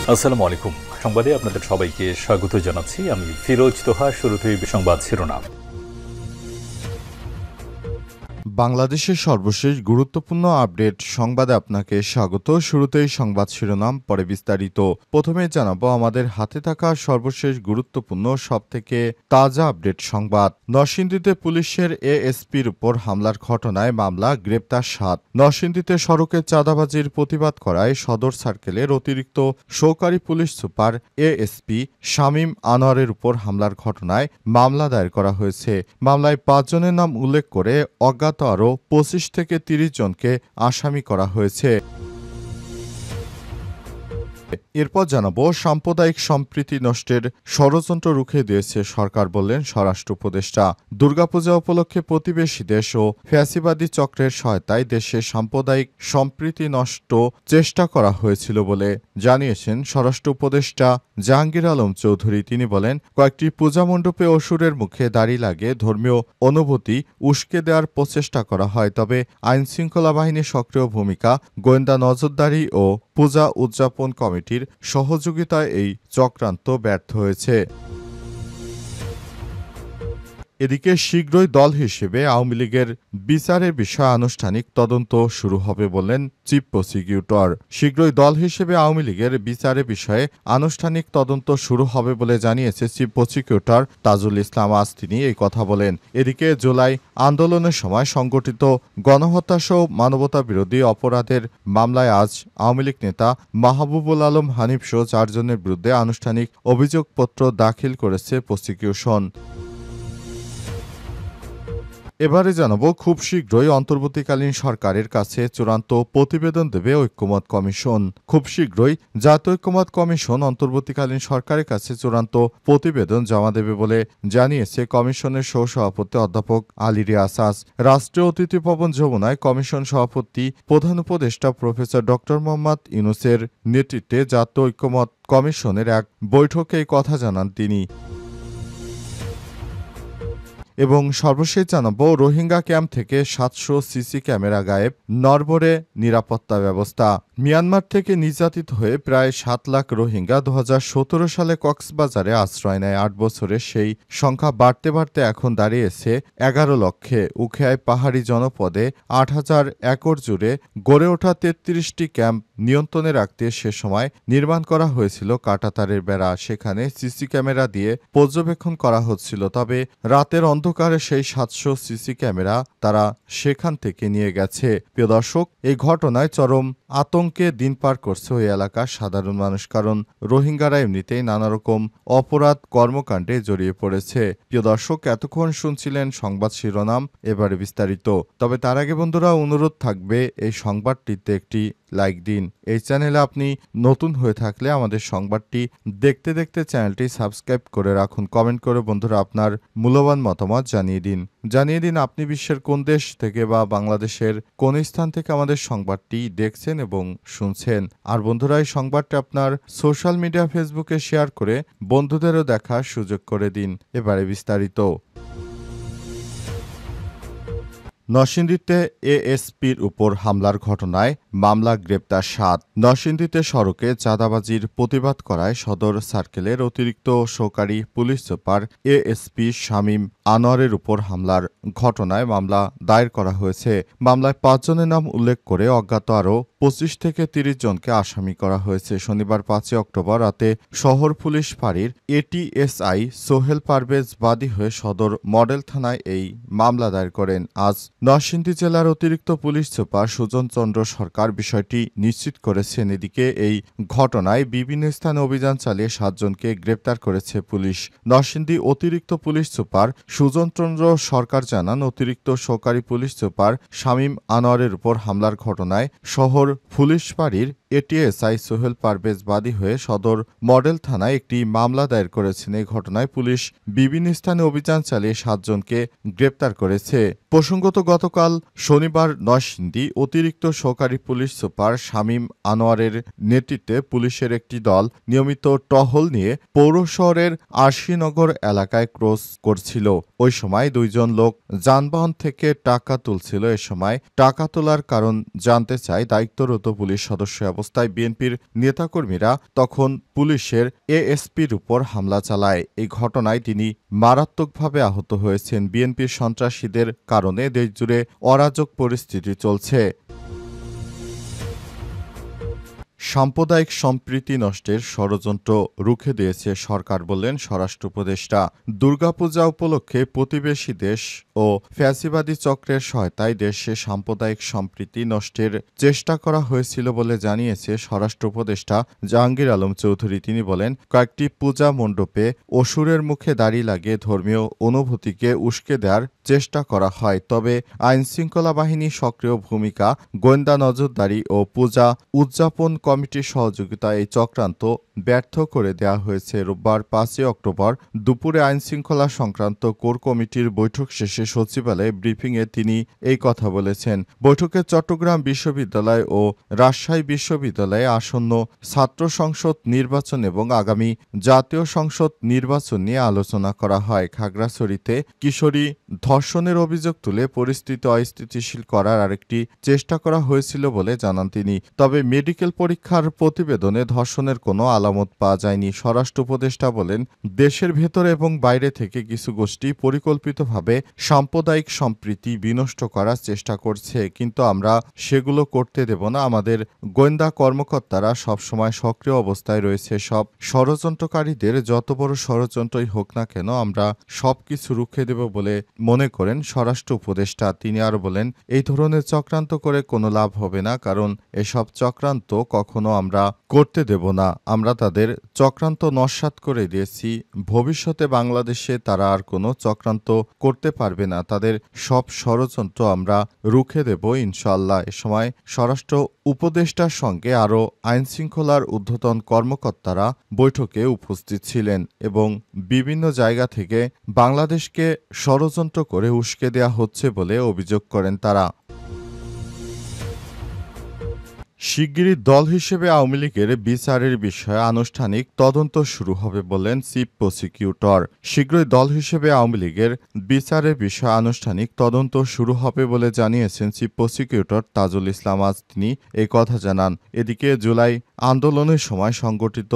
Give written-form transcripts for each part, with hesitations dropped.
আসসালামু আলাইকুম। সংবাদে আপনাদের সবাইকে স্বাগত জানাচ্ছি। আমি ফিরোজ তোহা। শুরুতেই সংবাদ শিরোনাম। বাংলাদেশের সর্বশেষ গুরুত্বপূর্ণ আপডেট সংবাদে আপনাকে স্বাগত। শুরুতেই সংবাদ শিরোনাম, পরে বিস্তারিত। প্রথমে জানাবো আমাদের হাতে থাকা সর্বশেষ গুরুত্বপূর্ণ সবথেকে তাজা আপডেট সংবাদ। নরসিংদীতে পুলিশের এএসপির উপর হামলার ঘটনায় মামলা, গ্রেপ্তার ৭। নরসিংদীতে সড়কে চাঁদাবাজির প্রতিবাদ করায় সদর সার্কেলের অতিরিক্ত সহকারী পুলিশ সুপার এএসপি শামীম আনোয়ারের উপর হামলার ঘটনায় মামলা দায়ের করা হয়েছে। মামলায় ৫ জনের নাম উল্লেখ করে অজ্ঞাত আরও ২৫ থেকে ৩০ জনকে আসামি করা হয়েছে। এরপর জানাবো সাম্প্রদায়িক সম্প্রীতি নষ্টের ষড়যন্ত্র রুখে দিয়েছে সরকার, বললেন স্বরাষ্ট্র উপদেষ্টা। দুর্গাপূজা উপলক্ষে প্রতিবেশী দেশ ও ফ্যাসিবাদী চক্রের সহায়তায় দেশে সাম্প্রদায়িক সম্প্রীতি নষ্ট চেষ্টা করা হয়েছিল বলে জানিয়েছেন স্বরাষ্ট্র উপদেষ্টা জাহাঙ্গীর আলম চৌধুরী। তিনি বলেন, কয়েকটি পূজা মণ্ডপে অসুরের মুখে দাড়ি লাগে ধর্মীয় অনুভূতি উস্কে দেওয়ার প্রচেষ্টা করা হয়, তবে আইনশৃঙ্খলা বাহিনীর সক্রিয় ভূমিকা, গোয়েন্দা নজরদারি ও পূজা উদযাপন কমিটির সহযোগিতায় এই চক্রান্ত ব্যর্থ হয়েছে। এদিকে শীঘ্রই দল হিসেবে আওয়ামী লীগের বিচারের বিষয়ে আনুষ্ঠানিক তদন্ত শুরু হবে বললেন চিফ প্রসিকিউটর। শীঘ্রই দল হিসেবে আওয়ামী লীগের বিচারের বিষয়ে আনুষ্ঠানিক তদন্ত শুরু হবে বলে জানিয়েছে চিফ প্রসিকিউটর তাজুল ইসলাম। আজ তিনি এই কথা বলেন। এদিকে জুলাই আন্দোলনের সময় সংগঠিত গণহত্যাসহ মানবতা বিরোধী অপরাধের মামলায় আজ আওয়ামী লীগ নেতা মাহবুবুল আলম হানিফ সহ ৪ জনের বিরুদ্ধে আনুষ্ঠানিক অভিযোগপত্র দাখিল করেছে প্রসিকিউশন। এবারে জানাবো, খুব শীঘ্রই অন্তর্বর্তীকালীন সরকারের কাছে চূড়ান্ত প্রতিবেদন দেবে ঐক্যমত কমিশন। খুব শীঘ্রই জাতীয় ঐক্যমত কমিশন অন্তর্বর্তীকালীন সরকারের কাছে চূড়ান্ত প্রতিবেদন জমা দেবে বলে জানিয়েছে কমিশনের সহসভাপতি অধ্যাপক আলী রিয়াজ। রাষ্ট্রীয় অতিথি ভবন যমুনায় কমিশন সভাপতি প্রধান উপদেষ্টা প্রফেসর ড মোহাম্মদ ইউনূসের নেতৃত্বে জাতীয় ঐক্যমত কমিশনের এক বৈঠকে এই কথা জানান তিনি। এবং সর্বশেষ জানাবো, রোহিঙ্গা ক্যাম্প থেকে ৭০০ সিসি ক্যামেরা গায়েব, নড়বড়ে নিরাপত্তা ব্যবস্থা। মিয়ানমার থেকে নির্যাতিত হয়ে প্রায় ৭ লাখ রোহিঙ্গা ২০১৭ সালে কক্সবাজারে আশ্রয় নেয়। ৮ বছরে সেই সংখ্যা বাড়তে বাড়তে এখন দাঁড়িয়েছে ১১ লক্ষে। উখিয়ায় পাহাড়ি জনপদে ৮,০০০ একর জুড়ে গড়ে ওঠা ৩৩টি ক্যাম্প নিয়ন্ত্রণে রাখতে সে সময় নির্মাণ করা হয়েছিল কাঁটাতারের বেড়া। সেখানে সিসি ক্যামেরা দিয়ে পর্যবেক্ষণ করা হচ্ছিল, তবে রাতের অন্ধকারে সেই ৭০০ সিসি ক্যামেরা তারা সেখান থেকে নিয়ে গেছে। প্রিয় দর্শক, এই ঘটনায় চরম আতঙ্কে দিন পার করছে ওই এলাকার সাধারণ মানুষ, কারণ রোহিঙ্গারা এমনিতেই নানারকম অপরাধ কর্মকাণ্ডে জড়িয়ে পড়েছে। প্রিয় দর্শক, এতক্ষণ শুনছিলেন সংবাদ শিরোনাম, এবারে বিস্তারিত। তবে তার আগে বন্ধুরা, অনুরোধ থাকবে এই সংবাদটিতে একটি লাইক দিন। এই চ্যানেলে আপনি নতুন হয়ে থাকলে আমাদের সংবাদটি দেখতে দেখতে চ্যানেলটি সাবস্ক্রাইব করে রাখুন। কমেন্ট করে বন্ধুরা আপনার মূল্যবান মতামত জানিয়ে দিন আপনি বিশ্বের কোন দেশ থেকে বা বাংলাদেশের কোন স্থান থেকে আমাদের সংবাদটি দেখছেন এবং শুনছেন। আর বন্ধুরা, এই সংবাদটি আপনার সোশ্যাল মিডিয়া ফেসবুকে শেয়ার করে বন্ধুদেরও দেখার সুযোগ করে দিন। এবারে বিস্তারিত। নরসিংদীতে এএসপির উপর হামলার ঘটনায় মামলা, গ্রেপ্তার ৭। নরসিংদীতে সড়কে চাঁদাবাজির প্রতিবাদ করায় সদর সার্কেলের অতিরিক্ত সহকারী পুলিশ সুপার এএসপি শামীম আনোয়ারের উপর হামলার ঘটনায় মামলা দায়ের করা হয়েছে। মামলায় ৫ জনের নাম উল্লেখ করে অজ্ঞাত আরও ২৫ থেকে ৩০ জনকে আসামি করা হয়েছে। শনিবার ৫ অক্টোবর রাতে শহর পুলিশ ফাঁড়ির এটিএসআই সোহেল পারভেজ বাদী হয়ে সদর মডেল থানায় এই মামলা দায়ের করেন। আজ নরসিংদী জেলার অতিরিক্ত পুলিশ সুপার সুজন চন্দ্র সরকার বিষয়টি নিশ্চিত করেছেন। এদিকে এই ঘটনায় বিভিন্ন স্থানে অভিযান চালিয়ে ৭ জনকে গ্রেপ্তার করেছে পুলিশ। নরসিংদী অতিরিক্ত পুলিশ সুপার সুজন চন্দ্র সরকার জানান, অতিরিক্ত সহকারী পুলিশ সুপার শামীম আনোয়ারের উপর হামলার ঘটনায় শহর পুলিশ ফাঁড়ির এটিএসআই সোহেল পারভেজ বাদী হয়ে সদর মডেল থানায় একটি মামলা দায়ের করেছেন। এই ঘটনায় পুলিশ বিভিন্ন স্থানে অভিযান চালিয়ে ৭ জনকে গ্রেপ্তার করেছে। প্রসঙ্গত, গতকাল শনিবার নরসিংদী অতিরিক্ত সহকারী পুলিশ সুপার শামীম আনোয়ারের নেতৃত্বে পুলিশের একটি দল নিয়মিত টহল নিয়ে পৌর শহরের আরশিনগর এলাকায় ক্রস করছিল। ওই সময় ২ জন লোক যানবাহন থেকে টাকা তুলছিল। এ সময় টাকা তোলার কারণ জানতে চায় দায়িত্বরত পুলিশ সদস্য অবস্থায় বিএনপির নেতাকর্মীরা তখন পুলিশের এএসপির উপর হামলা চালায়। এই ঘটনায় তিনি মারাত্মকভাবে আহত হয়েছেন। বিএনপির সন্ত্রাসীদের কারণে দেশজুড়ে অরাজক পরিস্থিতি চলছে। সাম্প্রদায়িক সম্প্রীতি নষ্টের ষড়যন্ত্র রুখে দিয়েছে সরকার, বললেন স্বরাষ্ট্র উপদেষ্টা। দুর্গাপূজা উপলক্ষে প্রতিবেশী দেশ ও ফ্যাসিবাদী চক্রের সহায়তায় দেশে সাম্প্রদায়িক সম্প্রীতি নষ্টের চেষ্টা করা হয়েছিল বলে জানিয়েছে স্বরাষ্ট্র উপদেষ্টা জাহাঙ্গীর আলম চৌধুরী। তিনি বলেন, কয়েকটি পূজা মণ্ডপে অসুরের মুখে দাড়ি লাগিয়ে ধর্মীয় অনুভূতিকে উস্কে দেওয়ার চেষ্টা করা হয়। তবে আইনশৃঙ্খলা বাহিনী সক্রিয় ভূমিকা, গোয়েন্দা নজরদারি ও পূজা উদযাপন কমিটির সহযোগিতা এই চক্রান্ত ব্যর্থ করে দেওয়া হয়েছে। রোববার ৫ অক্টোবর দুপুরে আইনশৃঙ্খলা সংক্রান্ত কোর কমিটির বৈঠক শেষে সচিবালয়ে ব্রিফিংয়ে তিনি এই কথা বলেছেন। বৈঠকে চট্টগ্রাম বিশ্ববিদ্যালয় ও রাজশাহী বিশ্ববিদ্যালয়ে আসন্ন ছাত্র সংসদ নির্বাচন এবং আগামী জাতীয় সংসদ নির্বাচন নিয়ে আলোচনা করা হয়। খাগড়াছড়িতে কিশোরী ধর্ষণের অভিযোগ তুলে পরিস্থিতি অস্থিতিশীল করার আরেকটি চেষ্টা করা হয়েছিল বলে জানান তিনি। তবে মেডিকেল পরীক্ষার প্রতিবেদনে ধর্ষণের কোনো আলামত পাওয়া যায়নি। স্বরাষ্ট্র উপদেষ্টা বলেন, দেশের ভেতরে এবং বাইরে থেকে কিছু গোষ্ঠী পরিকল্পিতভাবে সাম্প্রদায়িক সম্প্রীতি বিনষ্ট করার চেষ্টা করছে, কিন্তু আমরা সেগুলো করতে দেব না। আমাদের গোয়েন্দা কর্মকর্তারা সবসময় সক্রিয় অবস্থায় রয়েছে। সব ষড়যন্ত্রকারীদের যত বড় ষড়যন্ত্রই হোক না কেন আমরা সবকিছু রুখে দেব বলে মনে করেন স্বরাষ্ট্র উপদেষ্টা। তিনি আরও বলেন, এই ধরনের চক্রান্ত করে কোনো লাভ হবে না, কারণ এসব চক্রান্ত কখনো আমরা করতে দেব না। আমরা তাদের চক্রান্ত নস্যাৎ করে দিয়েছি। ভবিষ্যতে বাংলাদেশে তারা আর কোনো চক্রান্ত করতে পারবে না। তাদের সব ষড়যন্ত্র আমরা রুখে দেব ইনশাআল্লাহ। এ সময় স্বরাষ্ট্র উপদেষ্টার সঙ্গে আরও আইনশৃঙ্খলার ঊর্ধ্বতন কর্মকর্তারা বৈঠকে উপস্থিত ছিলেন এবং বিভিন্ন জায়গা থেকে বাংলাদেশকে ষড়যন্ত্র করে উস্কে দেওয়া হচ্ছে বলে অভিযোগ করেন তারা। শিগগিরই দল হিসেবে আওয়ামী লীগের বিচারের বিষয়ে আনুষ্ঠানিক তদন্ত শুরু হবে বললেন চিফ প্রসিকিউটর। শীঘ্রই দল হিসেবে আওয়ামী লীগের বিচারের বিষয়ে আনুষ্ঠানিক তদন্ত শুরু হবে বলে জানিয়েছেন চিফ প্রসিকিউটর তাজুল ইসলাম। আজ তিনি এই কথা জানান। এদিকে জুলাই আন্দোলনের সময় সংগঠিত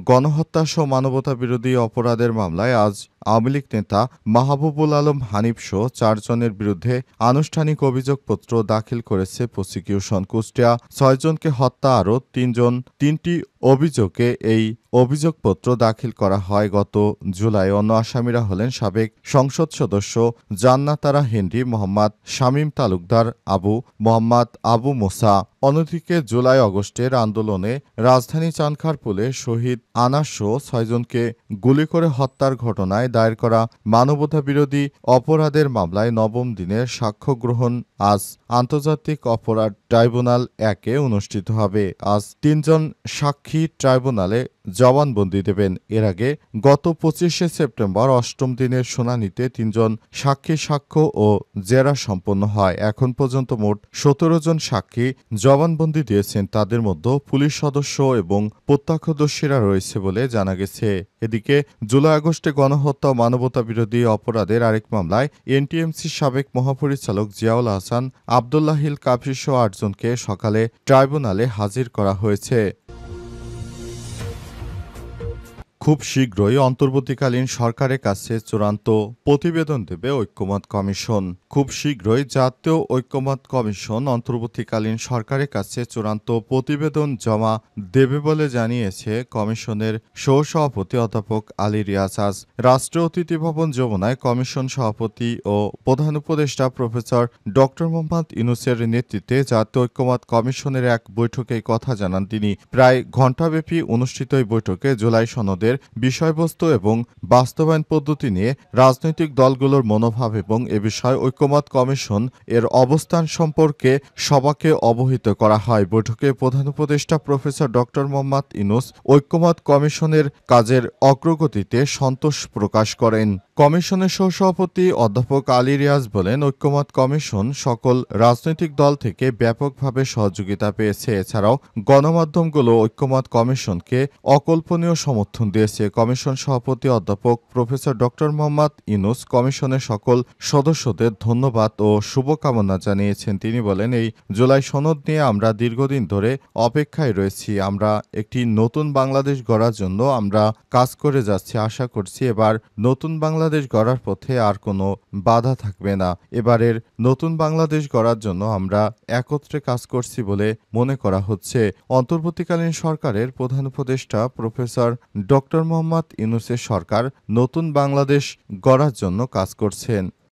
গণহত্যাসহ মানবতাবিরোধী অপরাধের মামলায় আজ আওয়ামী লীগ নেতা মাহবুবুল আলম হানিফসহ ৪ জনের বিরুদ্ধে আনুষ্ঠানিক অভিযোগপত্র দাখিল করেছে প্রসিকিউশন। কুষ্টিয়া ৬ জনকে হত্যা আরও ৩টি অভিযোগে এই অভিযোগপত্র দাখিল করা হয় গত জুলাই। অন্য আসামিরা হলেন সাবেক সংসদ সদস্য জান্নাতারা হেনরি, মোহাম্মদ শামীম তালুকদার, মোহাম্মদ আবু মোসা। অন্যদিকে জুলাই আগস্টের আন্দোলনে রাজধানী চানখারপুলে শহীদ আনাসসহ ৬ জনকে গুলি করে হত্যার ঘটনায় দায়ের করা মানবতাবিরোধী অপরাধের মামলায় নবম দিনের সাক্ষ্য গ্রহণ আজ আন্তর্জাতিক অপরাধ ট্রাইব্যুনাল ১-এ অনুষ্ঠিত হবে। আজ ৩ জন সাক্ষী ট্রাইব্যুনালে জবানবন্দি দেবেন। এর আগে গত ২৫শে সেপ্টেম্বর ৮ম দিনের শুনানিতে ৩ জন সাক্ষীর সাক্ষ্য ও জেরা সম্পন্ন হয়। এখন পর্যন্ত মোট ১৭ জন সাক্ষী জবানবন্দি দিয়েছেন। তাদের মধ্যে পুলিশ সদস্য এবং প্রত্যক্ষদর্শীরা রয়েছে বলে জানা গেছে। এদিকে জুলাই আগস্টে গণহত্যা ও মানবতাবিরোধী অপরাধের আরেক মামলায় এনটিএমসির সাবেক মহাপরিচালক জিয়াউল আহসান, আবদুল্লাহিল কাফিসহ ৮ জনকে সকালে ট্রাইব্যুনালে হাজির করা হয়েছে। খুব শীঘ্রই অন্তর্বর্তীকালীন সরকারের কাছে চূড়ান্ত প্রতিবেদন দেবে ঐক্যমত্য কমিশন। খুব শীঘ্রই জাতীয় ঐক্যমত্য কমিশন অন্তর্বর্তীকালীন সরকারের কাছে চূড়ান্ত প্রতিবেদন জমা দেবে বলে জানিয়েছে কমিশনের সহসভাপতি অধ্যাপক আলী রিয়াজ। আজ রাষ্ট্রীয় অতিথি ভবন যমুনায় কমিশন সভাপতি ও প্রধান উপদেষ্টা প্রফেসর ড মোহাম্মদ ইউনূসের নেতৃত্বে জাতীয় ঐক্যমত্য কমিশনের এক বৈঠকে কথা জানান তিনি। প্রায় ঘণ্টাব্যাপী অনুষ্ঠিত এই বৈঠকে জুলাই সনদের বিষয়বস্তু এবং বাস্তবায়ন পদ্ধতি নিয়ে রাজনৈতিক দলগুলোর মনোভাব এবং এ বিষয়ে ঐক্যমত্য কমিশন এর অবস্থান সম্পর্কে সবাইকে অবহিত করা হয়। বৈঠকে প্রধান উপদেষ্টা প্রফেসর ড মোহাম্মদ ইউনূস ঐক্যমত্য কমিশনের কাজের অগ্রগতিতে সন্তোষ প্রকাশ করেন। কমিশনের সহসভাপতি অধ্যাপক আলী রিয়াজ বলেন, ঐক্যমত্য কমিশন সকল রাজনৈতিক দল থেকে ব্যাপকভাবে সহযোগিতা পেয়েছে। এছাড়াও গণমাধ্যমগুলো ঐক্যমত্য কমিশনকে অকল্পনীয় সমর্থন দিয়েছে। ডিএসএ কমিশন সভাপতি অধ্যাপক প্রফেসর ডক্টর মোহাম্মদ ইউনূস কমিশনের সকল সদস্যদের ধন্যবাদ ও শুভকামনা জানিয়েছেন। তিনি বলেন, এই জুলাই সনদ নিয়ে আমরা দীর্ঘদিন ধরে অপেক্ষায় রয়েছি। আমরা একটি নতুন বাংলাদেশ গড়ার জন্য আমরা কাজ করে যাচ্ছি। আশা করছি এবার নতুন বাংলাদেশ গড়ার পথে আর কোনো বাধা থাকবে না। এবারের নতুন বাংলাদেশ গড়ার জন্য আমরা একত্রে কাজ করছি বলে মনে করা হচ্ছে। অন্তর্বর্তীকালীন সরকারের প্রধান উপদেষ্টা প্রফেসর ডক্টর মোহাম্মদ ইউনূসের সরকার নতুন বাংলাদেশ গড়ার জন্য কাজ করছেন।